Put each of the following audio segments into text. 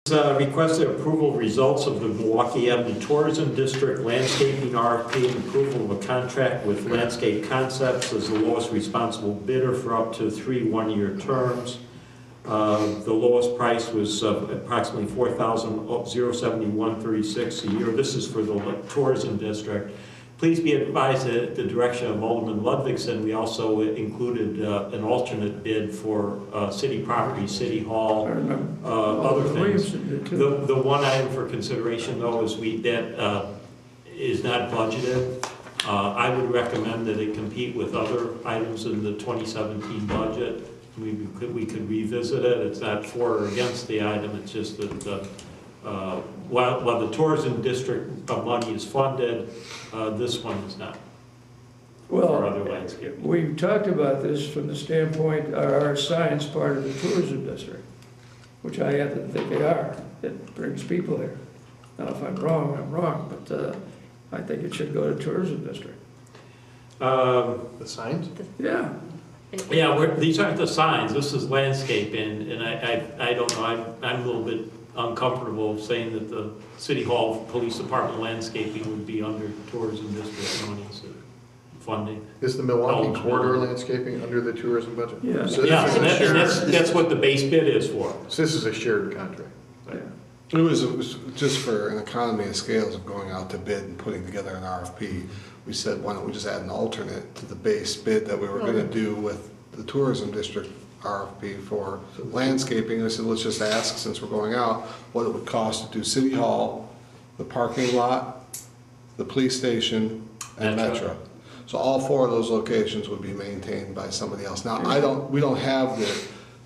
Requested approval of results of the Milwaukee Avenue Tourism District landscaping RFP and approval of a contract with Landscape Concepts as the lowest responsible bidder for up to 3 one-year terms. The lowest price was approximately $4,071.36 a year. This is for the tourism district. Please be advised that at the direction of Alderman Ludvigson, we also included an alternate bid for city property, city hall, other things. The one item for consideration, though, is that is not budgeted. I would recommend that it compete with other items in the 2017 budget. We could revisit it. It's not for or against the item. It's just that while the tourism district money is funded, this one is not. Well, for other landscaping. We've talked about this from the standpoint, are our signs part of the tourism district? Which I happen to think they are. It brings people here. Now, if I'm wrong, I'm wrong, but I think it should go to tourism district. The signs? Yeah. Yeah, these aren't the signs. This is landscaping, and I don't know. I'm a little bit uncomfortable saying that the City Hall Police Department landscaping would be under tourism district monies funding. Is the Milwaukee corridor landscaping under the tourism budget? Yes. So Yeah, and that's what the base bid is for. So this is a shared contract. Yeah. It was just for an economy of scales of going out to bid and putting together an RFP. We said, why don't we just add an alternate to the base bid that we were going to do with the tourism district RFP for landscaping. I said, let's just ask, since we're going out, what it would cost to do City Hall, the parking lot, the police station, and Metro. So all 4 of those locations would be maintained by somebody else. Now, we don't have the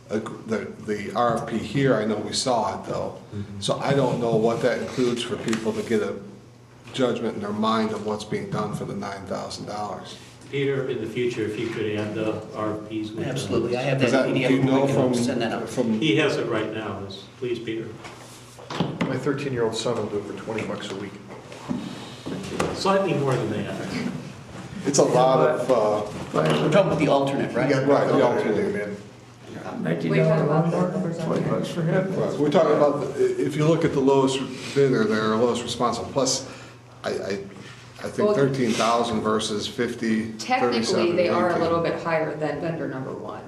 RFP here. I know we saw it though. So I don't know what that includes for people to get a judgment in their mind of what's being done for the $9,000. Peter, in the future, if you could add the RFPs with Absolutely, I have that PDF. Do you know send that out. He has it right now. Please, Peter. My 13-year-old son will do it for $20 a week. Slightly more than that. It's a lot of, We're talking about the alternate, right? right, the alternate. Man. $19 lawnmower, $20 for him. Right. We're talking about, if you look at the lowest bidder there, lowest responsible, plus I think 13,000 versus 50, Technically, they are a 18. little bit higher than vendor number 1,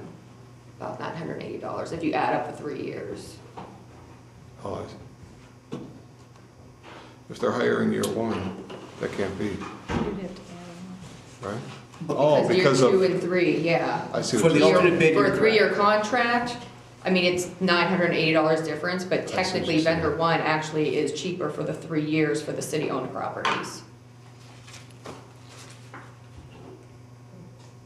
about $980 if you add up the 3 years. Oh, I see. If they're higher in year 1, that can't be, right? Oh, because year of 2 and 3, yeah. I see. For the alternate bid, For a you're 3-year contract, I mean, it's $980 difference, but technically vendor 1 actually is cheaper for the 3 years for the city-owned properties.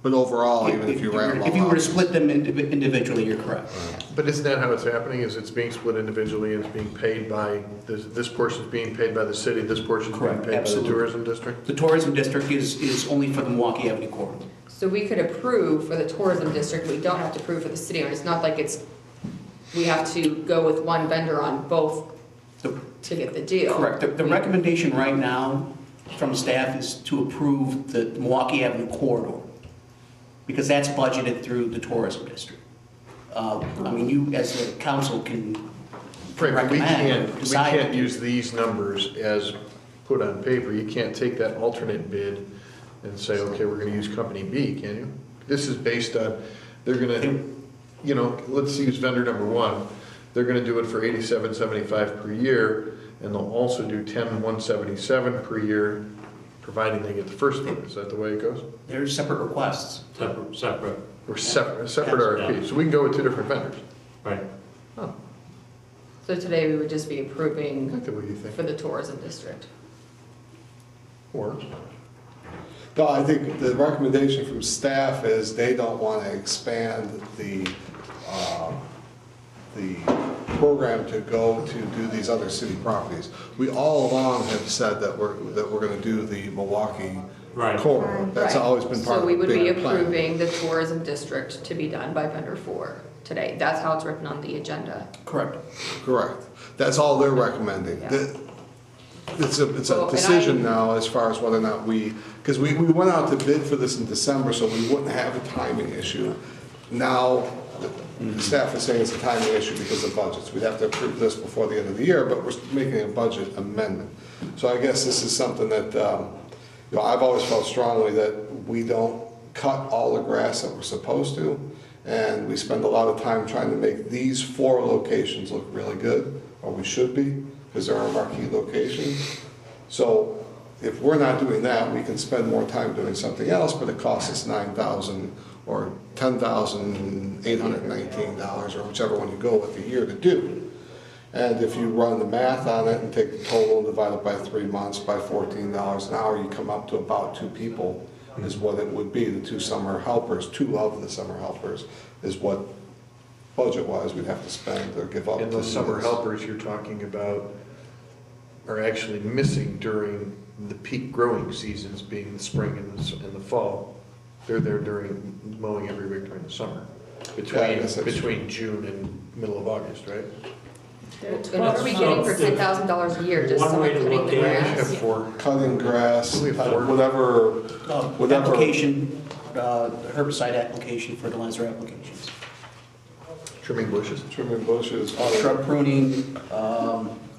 But overall, even if you ran If you were to split them individually, you're correct. But isn't that how it's happening? Is it's being split individually and it's being paid by, this portion's being paid by the city, this portion's being Correct, paid by the absolutely. tourism district? The tourism district is only for the Milwaukee Avenue corridor. So we could approve for the tourism district, we don't have to approve for the city-owned. It's not like we have to go with one vendor on both to get the deal. Correct. The recommendation right now from staff is to approve the Milwaukee Avenue corridor, because that's budgeted through the tourism district. I mean, you as a council can Right, but we recommend, decide. can't use these numbers as put on paper. You can't take that alternate bid and say, okay, we're gonna use company B, can you? This is based on, they're gonna, you know, let's use vendor number 1. They're gonna do it for $87.75 per year, and they'll also do $10,177 per year, providing they get the first one. Is that the way it goes? There's separate requests. Separate. Or separate RFP, so we can go with 2 different vendors. Right. Oh, So today, we would just be I like approving the way you think. for the tourism district. Or, No, I think the recommendation from staff is they don't want to expand the program to go to do these other city properties. We all along have said that we're going to do the Milwaukee corridor. That's Right. always been part So of we the would be bigger plan. approving the tourism district to be done by vendor 4 today. That's how it's written on the agenda. Correct. Correct. That's all they're recommending. Yeah. It's a Well, and decision now as far as whether or not because we went out to bid for this in December, so we wouldn't have a timing issue. Now, The staff is saying it's a timing issue because of budgets. We'd have to approve this before the end of the year, but we're making a budget amendment. So I guess this is something that, I've always felt strongly that we don't cut all the grass that we're supposed to, and we spend a lot of time trying to make these 4 locations look really good, or we should be, because they're our marquee locations. So if we're not doing that, we can spend more time doing something else, but it costs us $9,000 or $10,819, or whichever one you go with a year to do. And if you run the math on it and take the total and divide it by 3 months by $14 an hour, you come up to about 2 people is what it would be. The 2 summer helpers, 2 of the summer helpers is what budget-wise we'd have to spend or give up. And to those summer this. helpers you're talking about are actually missing during the peak growing seasons, being the spring and the fall. They're there during mowing every week during the summer, between June and middle of August, right? What are we getting for $10,000 a year just One way someone to cutting look the at it, We grass? have 4. Cutting grass, We have 4. whatever. Application, herbicide application, fertilizer applications. Trimming bushes. Trimming bushes. Shrub pruning,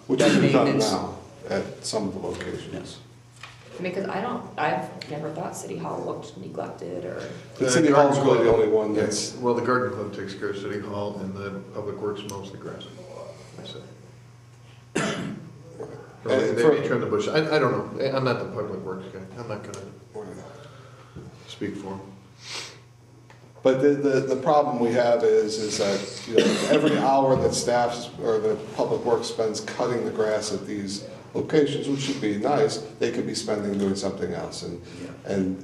Which dead is done maintenance. now at some of the locations. Yes. I mean, because I've never thought City Hall looked neglected or, The City Hall's really the only one that's, Well, the garden club takes care of City Hall, and the public works mows the grass, I said. Or And they for- may trim the bush, I don't know, I'm not the public works guy, I'm not gonna speak for them. but the problem we have is that, every hour that staff or the public works spends cutting the grass at these locations, which should be nice, they could be spending doing something else. And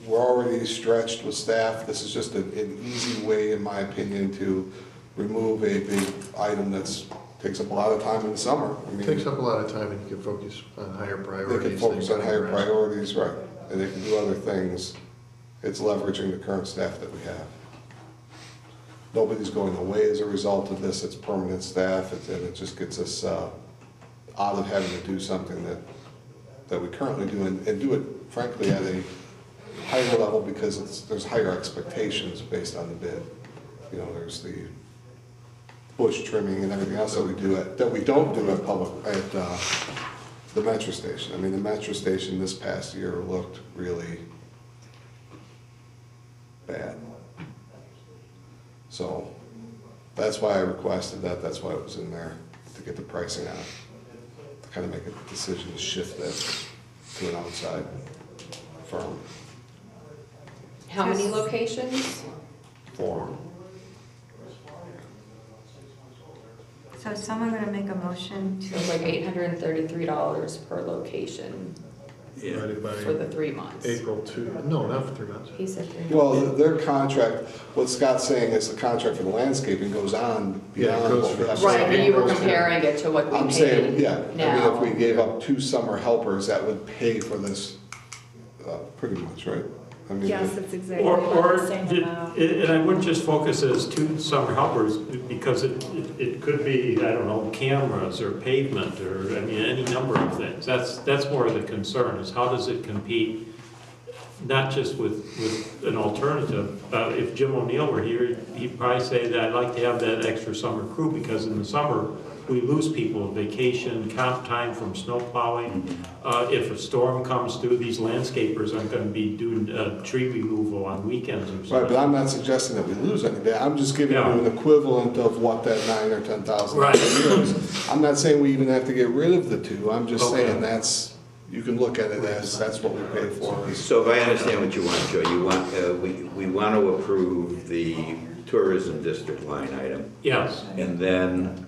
we're already stretched with staff. This is just an easy way, in my opinion, to remove a big item that's takes up a lot of time in the summer. I It mean, takes up a lot of time, and you can focus on higher priorities. they can focus than on higher cutting grass. priorities, right, and they can do other things. It's leveraging the current staff that we have. Nobody's going away as a result of this, it's permanent staff, and it just gets us out of having to do something that we currently do, and do it frankly at a higher level because there's higher expectations based on the bid. There's the bush trimming and everything else that we don't do at the metro station. I mean, the metro station this past year looked really bad. So that's why I requested that, that's why it was in there, to get the pricing on it, to kind of make a decision to shift that to an outside firm. how many locations? Form. So is someone gonna make a motion So it's to, like $833 per location Divided for the by 3 months. April 2, no, not for 3 months. He said 3 months. Well, their contract, what Scott's saying is the contract for the landscaping goes on Yeah, it beyond goes what we for- have. Right, but you were Goes for- comparing it to what we I'm saying, paid yeah, I mean, now. if we gave up 2 summer helpers, that would pay for this, pretty much, right? I mean, yes, it's exactly Or, the same amount. and I wouldn't just focus as 2 summer helpers, because it could be, I don't know, cameras or pavement, or, I mean, any number of things. That's more of the concern, is how does it compete, not just with an alternative. If Jim O'Neill were here, he'd probably say that I'd like to have that extra summer crew, because in the summer, we lose people, vacation, comp time from snow plowing. If a storm comes through, these landscapers aren't gonna be doing tree removal on weekends or Right, something. but I'm not suggesting that we lose anything, I'm just giving you Yeah. an equivalent of what that 9 or 10,000 Right. is. I'm not saying we even have to get rid of the 2, I'm just Okay. saying you can look at it as, that's what we pay for. So if I understand what you want, Joe, you want, we want to approve the tourism district line item, Yes. and then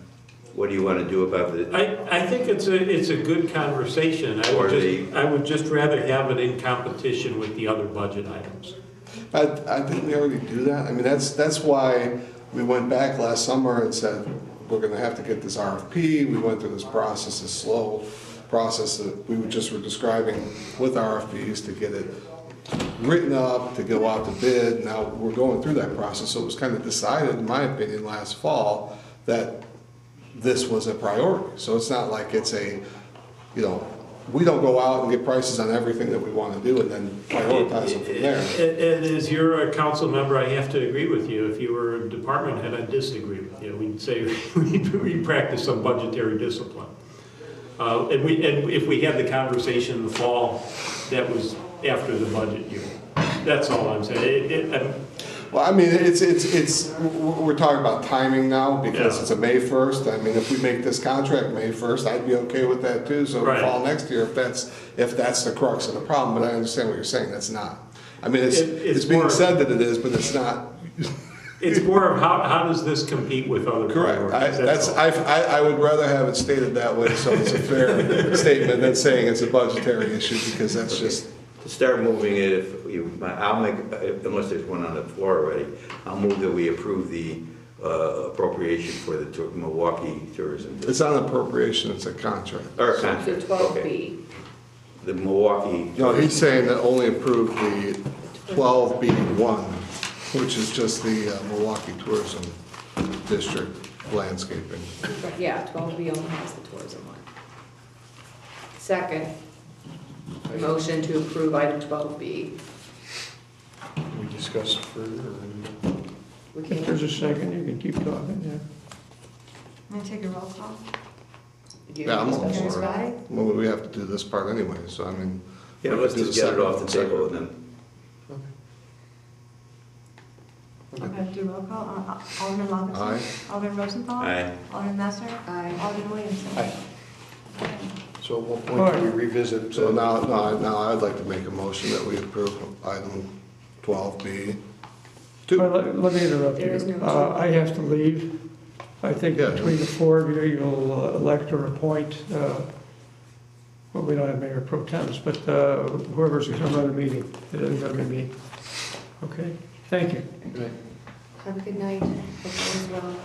what do you want to do about the, I think it's a good conversation. Or I would just rather have it in competition with the other budget items. I think we already do that. I mean, that's why we went back last summer and said, we're gonna have to get this RFP. We went through this process, this slow process that we just were describing with RFPs to get it written up, to go out to bid. Now, we're going through that process, so it was kind of decided, in my opinion, last fall, that this was a priority. So it's not like it's we don't go out and get prices on everything that we want to do and then prioritize them from there. And as you're a council member, I have to agree with you. If you were a department head, I'd disagree with you. We'd say we practice some budgetary discipline. And if we had the conversation in the fall, that was after the budget year. That's all I'm saying. Well, I mean, we're talking about timing now because Yeah. it's a May 1st. I mean, if we make this contract May 1st, I'd be okay with that too. So Right. fall next year, if that's the crux of the problem. But I understand what you're saying. That's not. I mean, it's being more- said that it is, but it's not. It's more of how does this compete with other Correct. priorities? All. I would rather have it stated that way, so it's a fair statement than saying it's a budgetary issue, because that's just. To start moving it, I'll make, unless there's one on the floor already, I'll move that we approve the appropriation for the Milwaukee Tourism District. It's not an appropriation, it's a contract. Or So contract, 12B. okay. The Milwaukee. No, he's saying that only approve the 12B1, which is just the Milwaukee Tourism District landscaping. Yeah, 12B only has the tourism one. Second, motion to approve item 12B. We discussed further, or? We If there's can, a second, you can keep talking, yeah. I'm gonna take a roll call. Yeah, I'm all discussion, for it. Scotty? Well, we have to do this part anyway, so I mean. Yeah, let's just get it off the table and then. I'm gonna do roll call. Alderman Robinson? Aye. Alderman Rosenthal? Aye. Alderman Messer? Aye. Alderman Williamson? Aye. So at what point do we revisit? So now I'd like to make a motion that we approve item 12B. Well, let me interrupt There is you. no- I have to leave. I think Yeah. between the four of you, you'll elect or appoint, well, we don't have mayor pro tems, but whoever's going to run the meeting. It isn't going to be me. Okay? Thank you. Have a good night. Hope all is well.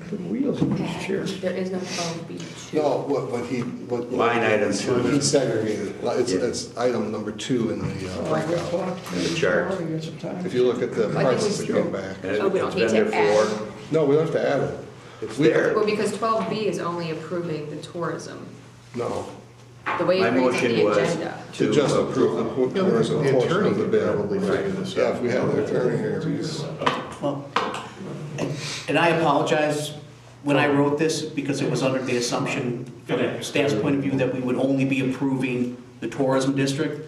Put wheels in these chairs. There is no 12B2. No, what. Line item two. He segregated. Yeah. It's item number 2 in the breakout. The chart. We got some time. If you look at the I think parts we that came back. And Oh, we don't it's need been to there add. for- No, we don't have to add it. It's We- there. Well, because 12B is only approving the tourism, No, the way My it reads in motion the was agenda. to just approve the tourism The portion attorney of the could bid. probably figure this Yeah, out. if we had an attorney here, geez. Well, and I apologize when I wrote this, because it was under the assumption, from staff's point of view, that we would only be approving the tourism district.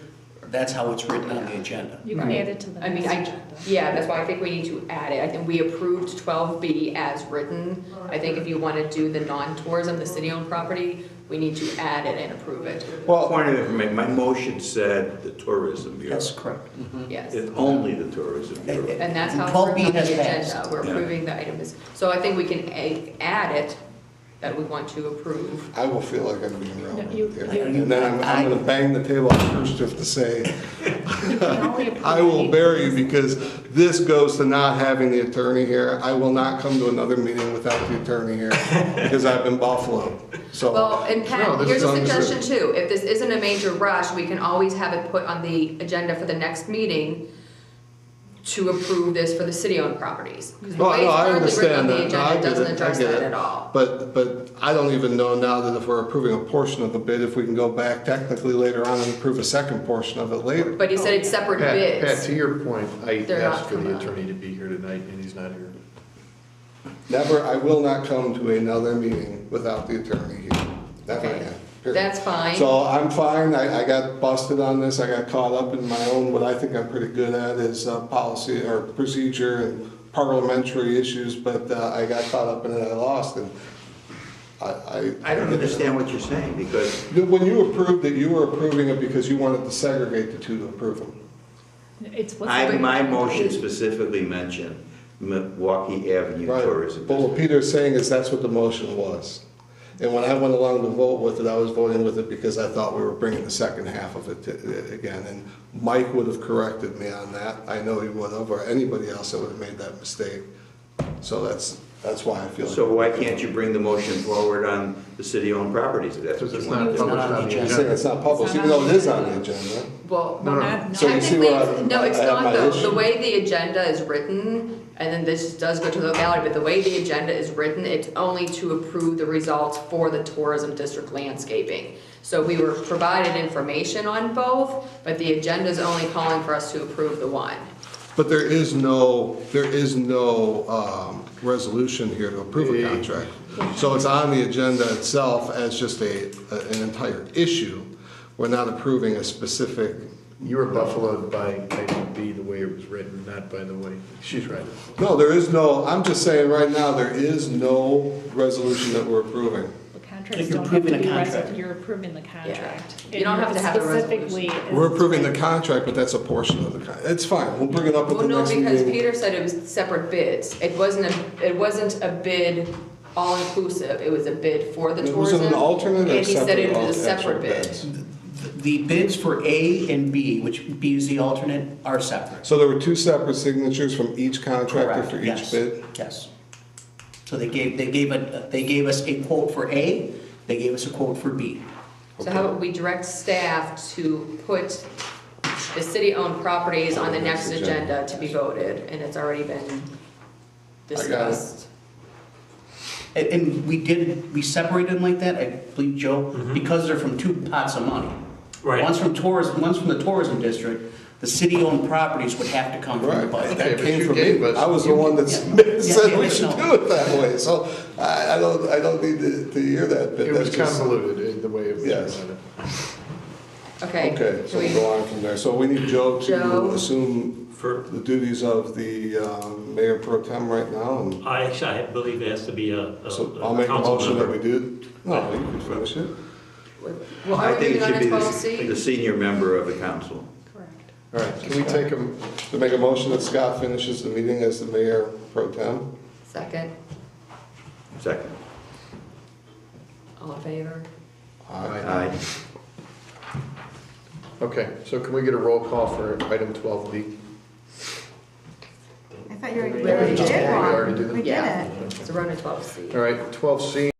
That's how it's written on the agenda. You can add it to the I mean, next agenda. yeah, that's why I think we need to add it. I think we approved 12B as written. I think if you want to do the non-tourism, the city-owned property, we need to add it and approve it. Well, Point of information, my motion said the tourism bureau. That's correct. Yes. It's only the tourism bureau. And that's how it's 12B written on the has agenda. passed. We're Yeah. approving the item. So I think we can add it, that we want to approve. I will feel like I'm being relevant you- here. you- And then I'm gonna bang the table on Khrushchev to say, You can only approve I will it. bury you because this goes to not having the attorney here. I will not come to another meeting without the attorney here because I've been Buffalo. So, Well, and No, Pat, this here's is a understood. suggestion too. If this isn't a major rush, we can always have it put on the agenda for the next meeting to approve this for the city-owned properties. 'Cause the No, way no, I it's currently written on understand the that. No, I agenda get doesn't it. I address get that it. at all. but I don't even know now that if we're approving a portion of the bid, if we can go back technically later on and approve a second portion of it later. But he said it's separate Pat, bids. to your point, I They're not asked for the coming up. attorney to be here tonight, and he's not here. Never, I will not come to another meeting without the attorney here. Never Okay. again. Period. That's fine. So I'm fine, I got busted on this, I got caught up in my own, what I think I'm pretty good at is policy or procedure and parliamentary issues, but I got caught up in it, I lost, and I don't understand what you're saying, because When you approved it, you were approving it because you wanted to segregate the two to approve them. It's what's. my motion specifically mentioned Milwaukee Avenue Right, Tourism but what District. Peter's saying is that's what the motion was. And when I went along to vote with it, I was voting with it because I thought we were bringing the second half of it again. And Mike would have corrected me on that. I know he would have, or anybody else that would have made that mistake. So that's why I feel. like- So why can't you bring the motion forward on the city-owned properties if that's what Because you it's want not to do? published on the I'm saying agenda. it's not published, It's not even on though the it is on agenda. the agenda. Well, No, no. Not- So you see technically, where no, it's I have not my though. issue? The way the agenda is written, And then this does go to the gallery, but the way the agenda is written, it's only to approve the results for the tourism district landscaping. So we were provided information on both, but the agenda is only calling for us to approve the one. But there is no resolution here to approve a contract. So it's on the agenda itself as just an entire issue. We're not approving a specific. You were buffaloed by item B, the way it was written, not by the way, she's right. No, there is no, I'm just saying right now, there is no resolution that we're approving. The contracts You're don't have to approving be a contract. you're approving the contract. You don't have to have a Specifically resolution. We're is- approving the contract, but that's a portion of the contract. It's fine, we'll bring it up at Well, the no, next because meeting. Peter said it was separate bids. It wasn't a bid all-inclusive, it was a bid for the Was tourism. it an alternate or And he said it was a actual separate bid. bids? The bids for A and B, which B is the alternate, are separate. So there were two separate signatures from each contractor Correct, for each yes. bid? Yes. So they gave us a quote for A, they gave us a quote for B. So how about we direct staff to put the city-owned properties on the next agenda to be voted, and it's already been discussed. And we separated them like that, I believe, Joe, because they're from two pots of money. Right. One's from tourism, one's from the tourism district. The city-owned properties would have to come from the Right, budget. Okay, that but came you from gave me. us- I was the one that Yeah. said Yeah, we yeah, should no. do it that way, so I don't need to hear that bit. It was That's just- convoluted in the way it was Yes. presented. Okay. Okay, so Can we'll go on from there. So we need Joe Joe. to assume For, the duties of the mayor pro tem right now, and I believe it has to be a so I'll make a council motion that member. we do. No, you can finish it. Well, I are we think moving it on should to be twelve the C? senior member of the council. Correct. All right, can we take them, To make a motion that Scott finishes the meeting as the mayor pro tem. Second, Second. all in favor? Aye. okay, so can we get a roll call for item 12B? I thought you We already did did. one. We already did it? We did Yeah. it. So we're on to twelve C. All right, 12C